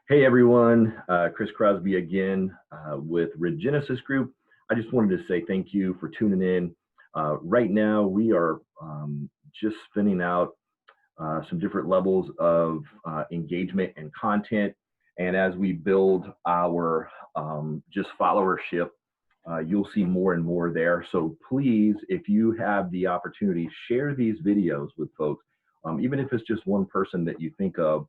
Hey everyone, Chris Crosby again with Regenesis Group. I just wanted to say thank you for tuning in. Right now, we are just spinning out some different levels of engagement and content. And as we build our just followership, you'll see more and more there. So please, if you have the opportunity, share these videos with folks, even if it's just one person that you think of,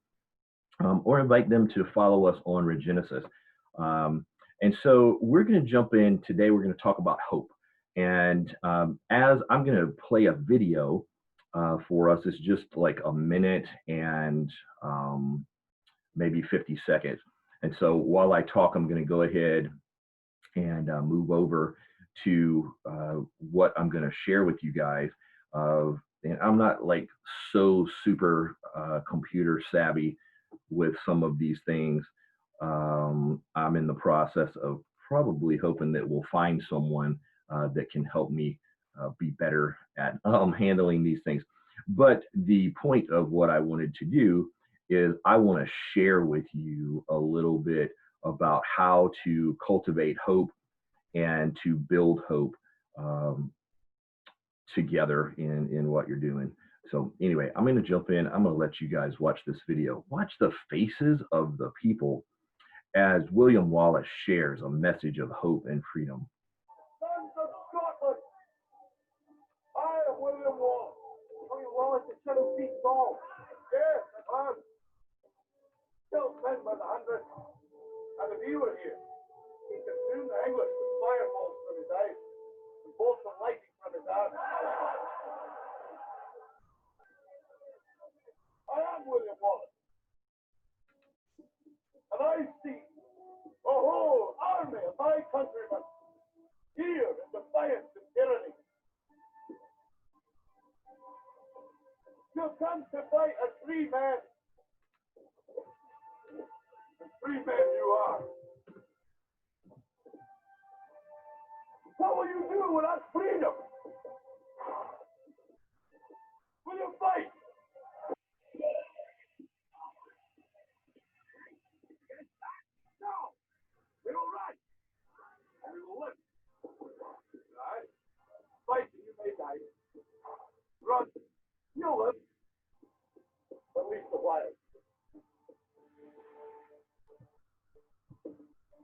or invite them to follow us on Regenesis. And so we're going to jump in today. We're going to talk about hope. And as I'm going to play a video for us, it's just like a minute and maybe 50 seconds. And so while I talk, I'm going to go ahead and move over to what I'm going to share with you guys. And I'm not like so super computer savvy with some of these things. I'm in the process of probably hoping that we'll find someone that can help me be better at handling these things. But the point of what I wanted to do is I want to share with you a little bit about how to cultivate hope and to build hope together in what you're doing. So anyway, I'm going to jump in. I'm going to let you guys watch this video. Watch the faces of the people as William Wallace shares a message of hope and freedom. Sons of Scotland, I am William Wallace. William Wallace is 7 feet tall. Yes, I'm still men by the hundred. And if you were here, he consumed the English with fireballs from his eyes and bolts of lightning from his arms. I am William Wallace. And I see a whole army of my countrymen here in defiance of tyranny. You've come to fight as free men. And free men you are. What will you do without freedom? Will you fight? No! We will run! And we will live. Right? Fight and you may die. Run. You'll live. At least a while.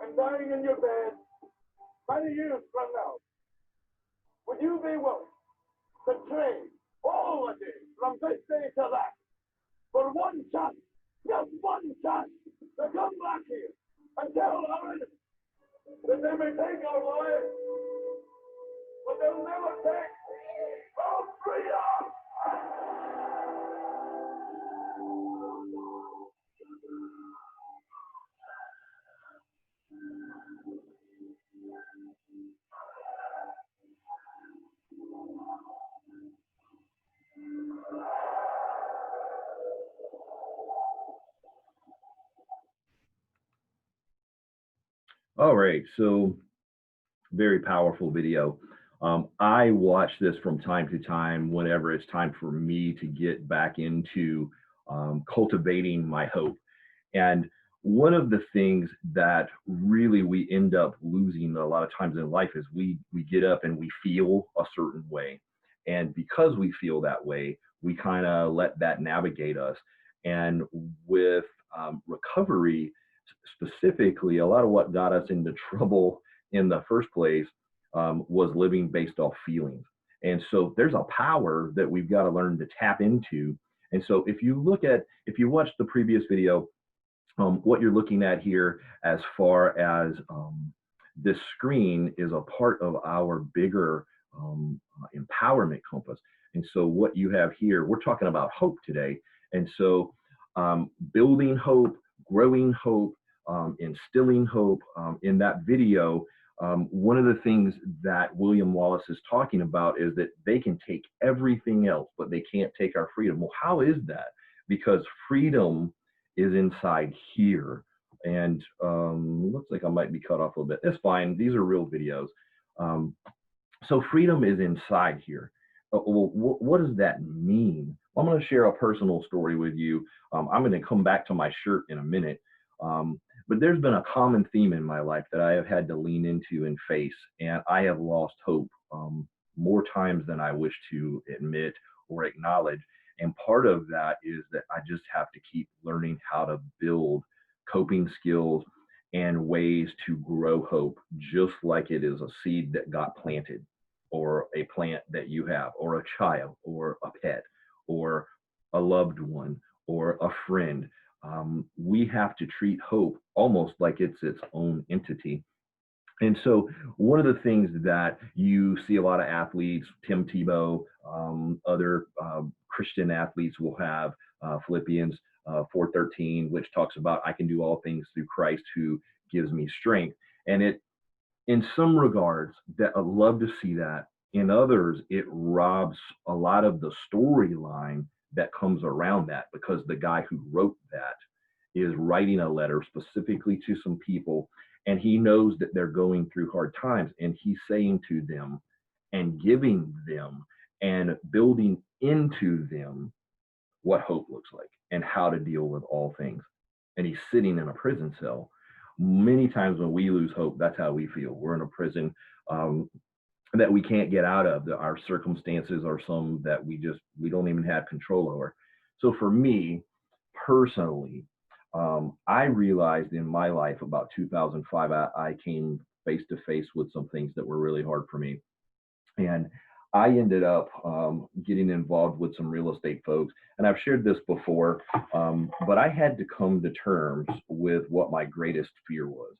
And dying in your bed, many years from now, would you be willing to trade all the days from this day to that for one chance, just one chance, to come back here and tell our enemies that they may take our lives, but they'll never take our freedom? All right, so very powerful video. I watch this from time to time whenever it's time for me to get back into cultivating my hope. And one of the things that really we end up losing a lot of times in life is we get up and we feel a certain way. And because we feel that way, we kind of let that navigate us. And with recovery, specifically, a lot of what got us into trouble in the first place was living based off feelings. And so there's a power that we've got to learn to tap into. And so if you watch the previous video, what you're looking at here as far as this screen is a part of our bigger empowerment compass. And so what you have here, we're talking about hope today. And so building hope, growing hope, instilling hope. In that video, one of the things that William Wallace is talking about is that they can take everything else, but they can't take our freedom. Well, how is that? Because freedom is inside here. And looks like I might be cut off a little bit. That's fine. These are real videos. So freedom is inside here. Well, what does that mean? I'm going to share a personal story with you. I'm going to come back to my shirt in a minute. But there's been a common theme in my life that I have had to lean into and face, and I have lost hope more times than I wish to admit or acknowledge. And part of that is that I just have to keep learning how to build coping skills and ways to grow hope, just like it is a seed that got planted, or a plant that you have, or a child, or a pet, or a loved one, or a friend. We have to treat hope almost like it's its own entity. And so, one of the things that you see a lot of athletes, Tim Tebow, other Christian athletes will have Philippians 4:13, which talks about I can do all things through Christ who gives me strength. And it, in some regards, that I love to see that. In others, it robs a lot of the storyline that comes around that, because the guy who wrote that is writing a letter specifically to some people, and he knows that they're going through hard times, and he's saying to them and giving them and building into them what hope looks like and how to deal with all things. And he's sitting in a prison cell. Many times when we lose hope, that's how we feel. We're in a prison um, that we can't get out of. Our circumstances are some that we don't even have control over. So for me personally, I realized in my life about 2005, I came face to face with some things that were really hard for me, and I ended up getting involved with some real estate folks. And I've shared this before, but I had to come to terms with what my greatest fear was.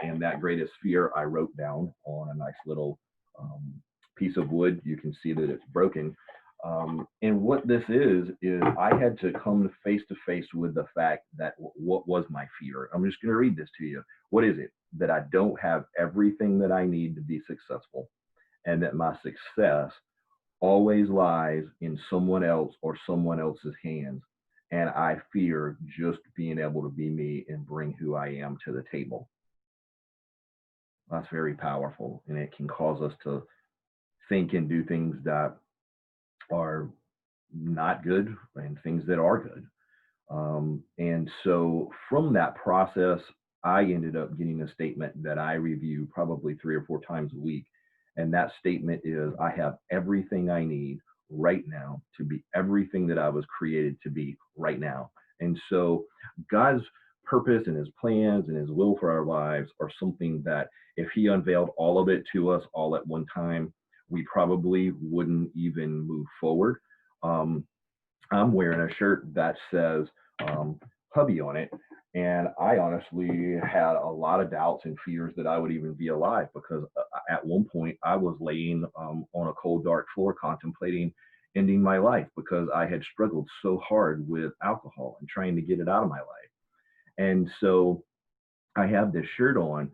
And that greatest fear I wrote down on a nice little um, piece of wood. You can see that it's broken. And what this is I had to come face to face with the fact that what was my fear. I'm just going to read this to you. What is it? That I don't have everything that I need to be successful, and that my success always lies in someone else or someone else's hands. And I fear just being able to be me and bring who I am to the table. That's very powerful, and it can cause us to think and do things that are not good and things that are good. And so from that process, I ended up getting a statement that I review probably 3 or 4 times a week. And that statement is I have everything I need right now to be everything that I was created to be right now. And so God's purpose and his plans and his will for our lives are something that if he unveiled all of it to us all at one time, we probably wouldn't even move forward. Um, I'm wearing a shirt that says hubby on it. And I honestly had a lot of doubts and fears that I would even be alive, because at one point I was laying on a cold, dark floor contemplating ending my life because I had struggled so hard with alcohol and trying to get it out of my life. And so I have this shirt on,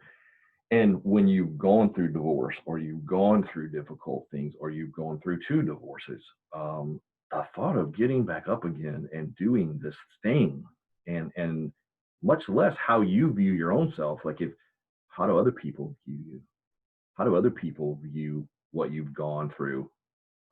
and when you've gone through divorce, or you've gone through difficult things, or you've gone through 2 divorces, the thought of getting back up again and doing this thing, and much less how you view your own self, like if how do other people view you? How do other people view what you've gone through?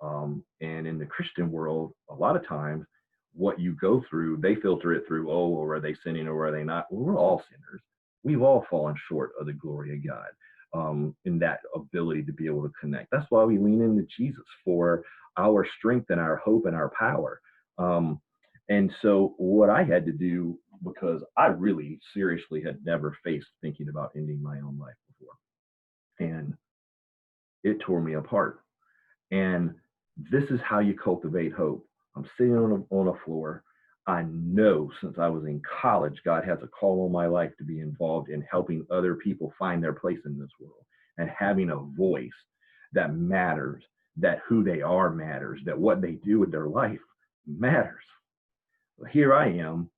And in the Christian world, a lot of times what you go through, they filter it through, oh, or are they sinning or are they not? Well, we're all sinners. We've all fallen short of the glory of God in that ability to be able to connect. That's why we lean into Jesus for our strength and our hope and our power. Um, and so, what I had to do, because I really seriously had never faced thinking about ending my own life before, and it tore me apart. And this is how you cultivate hope. I'm sitting on a floor. I know since I was in college, God has a call on my life to be involved in helping other people find their place in this world and having a voice that matters, that who they are matters, that what they do with their life matters. Well, here I am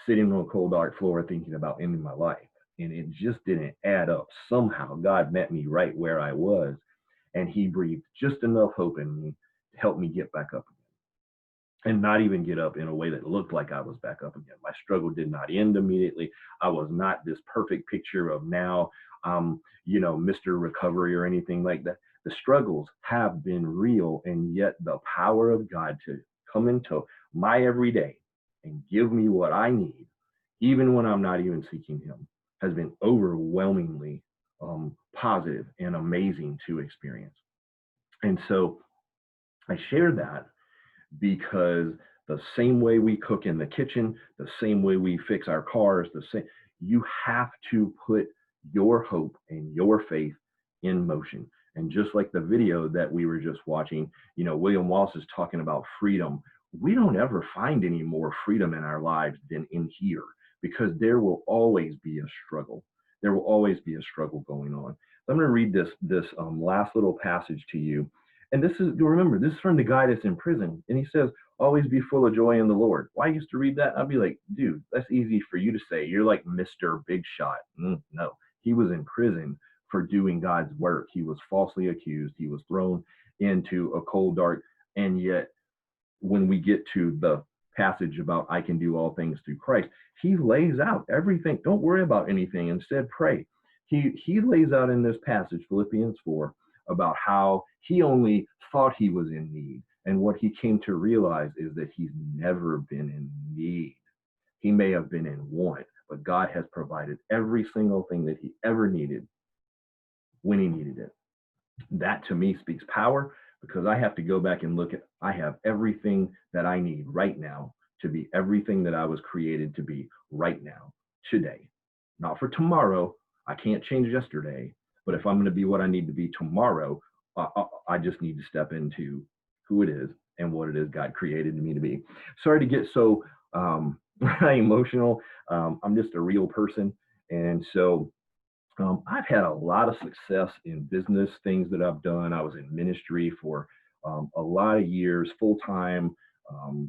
sitting on a cold, dark floor thinking about ending my life. And it just didn't add up. Somehow God met me right where I was, and he breathed just enough hope in me to help me get back up again, and not even get up in a way that looked like I was back up again. My struggle did not end immediately. I was not this perfect picture of now, Mr. Recovery or anything like that. The struggles have been real, and yet the power of God to come into my everyday and give me what I need even when I'm not even seeking him, has been overwhelmingly positive and amazing to experience. And so I share that because the same way we cook in the kitchen, the same way we fix our cars, the same, you have to put your hope and your faith in motion. And just like the video that we were just watching, William Wallace is talking about freedom. We don't ever find any more freedom in our lives than in here, because there will always be a struggle. There will always be a struggle going on. So I'm going to read this last little passage to you. And this is, remember, this is from the guy that's in prison. And he says, always be full of joy in the Lord. Well, I used to read that. I'd be like, dude, that's easy for you to say. You're like Mr. Big Shot. No, he was in prison for doing God's work. He was falsely accused. He was thrown into a cold, dark, and yet when we get to the passage about I can do all things through Christ, he lays out everything. Don't worry about anything. Instead, pray. He lays out in this passage, Philippians 4, about how he only thought he was in need. And what he came to realize is that he's never been in need. He may have been in want, but God has provided every single thing that he ever needed when he needed it. That to me speaks power, because I have to go back and look at, I have everything that I need right now to be everything that I was created to be right now, today. Not for tomorrow. I can't change yesterday, but if I'm going to be what I need to be tomorrow, I just need to step into who it is and what it is God created me to be. Sorry to get so emotional. I'm just a real person. And so I've had a lot of success in business things that I've done. I was in ministry for a lot of years, full time,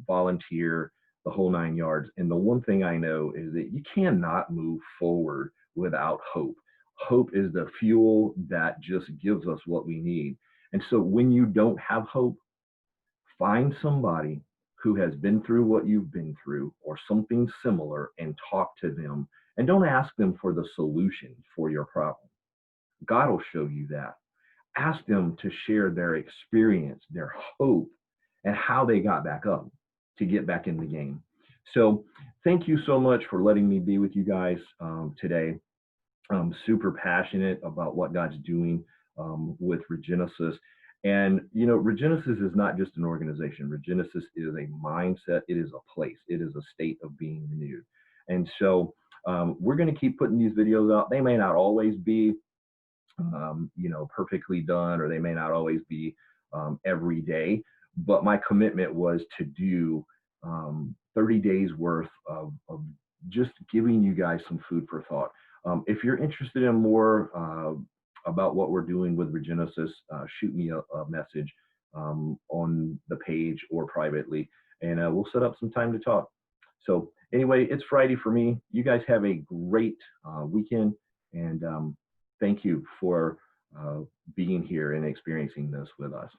volunteer, the whole 9 yards. And the one thing I know is that you cannot move forward without hope. Hope is the fuel that just gives us what we need. And so when you don't have hope, find somebody who has been through what you've been through or something similar and talk to them. And don't ask them for the solution for your problem. God will show you that. Ask them to share their experience, their hope, and how they got back up to get back in the game. So thank you so much for letting me be with you guys today. I'm super passionate about what God's doing with Regenesis. And, Regenesis is not just an organization. Regenesis is a mindset. It is a place. It is a state of being renewed. And so we're going to keep putting these videos out. They may not always be, perfectly done, or they may not always be every day. But my commitment was to do 30 days worth of just giving you guys some food for thought. If you're interested in more about what we're doing with Regenesis, shoot me a message on the page or privately, and we'll set up some time to talk. So anyway, it's Friday for me. You guys have a great weekend, and thank you for being here and experiencing this with us.